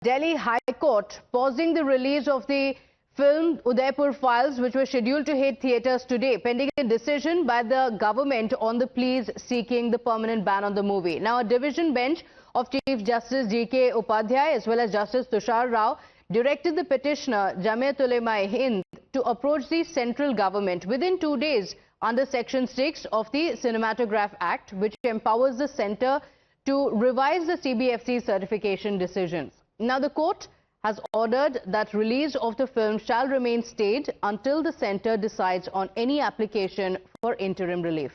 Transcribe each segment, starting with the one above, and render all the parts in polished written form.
Delhi High Court pausing the release of the film Udaipur Files, which was scheduled to hit theatres today, pending a decision by the government on the pleas seeking the permanent ban on the movie. Now, a division bench of Chief Justice D.K. Upadhyay as well as Justice Tushar Rao directed the petitioner Jamiat Ulema-e-Hind to approach the central government within 2 days under Section 6 of the Cinematograph Act, which empowers the centre to revise the CBFC certification decisions. Now, the court has ordered that release of the film shall remain stayed until the centre decides on any application for interim relief.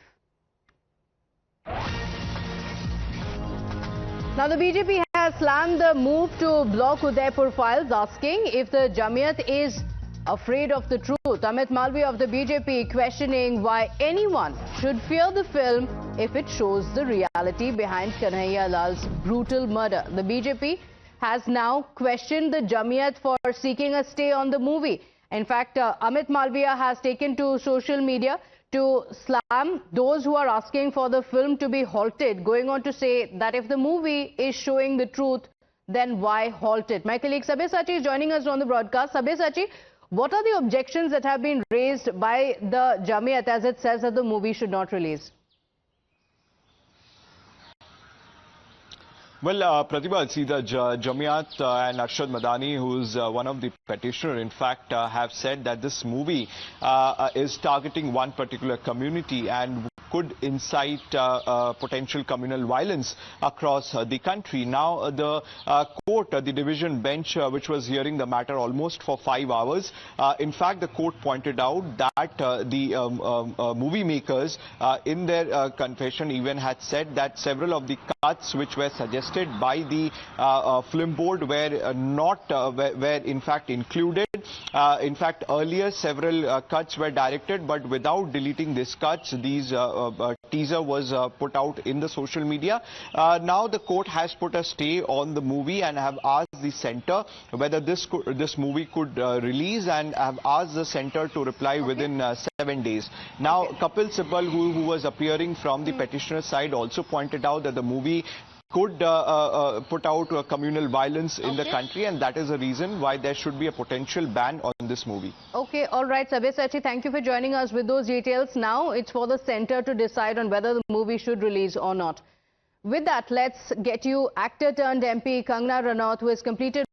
Now, the BJP has slammed the move to block Udaipur Files, asking if the Jamiat is afraid of the truth. Amit Malviya of the BJP questioning why anyone should fear the film if it shows the reality behind Kanhaiya Lal's brutal murder. The BJP has now questioned the Jamiat for seeking a stay on the movie. In fact, Amit Malviya has taken to social media to slam those who are asking for the film to be halted, going on to say that if the movie is showing the truth, then why halt it? My colleague Sabyasachi is joining us on the broadcast. Sabyasachi, what are the objections that have been raised by the Jamiat as it says that the movie should not release? Well, Pratibha, see the Jamiat and Arshad Madani, who is one of the petitioners, in fact, have said that this movie is targeting one particular community and could incite potential communal violence across the country. Now, the court, the division bench, which was hearing the matter almost for 5 hours, in fact, the court pointed out that the movie makers in their confession even had said that several of the cuts which were suggested by the film board were not, were in fact included. In fact, earlier several cuts were directed, but without deleting these cuts, these teaser was put out in the social media. Now the court has put a stay on the movie and have asked the centre whether this movie could release, and have asked the centre to reply within 7 days. Now, Kapil Sibal, who was appearing from the petitioner side, also pointed out that the movie could put out communal violence in the country, and that is the reason why there should be a potential ban on this movie. Okay, all right, Sabyasachi, thank you for joining us with those details. Now it's for the centre to decide on whether the movie should release or not. With that, let's get you actor turned MP Kangana Ranaut, who has completed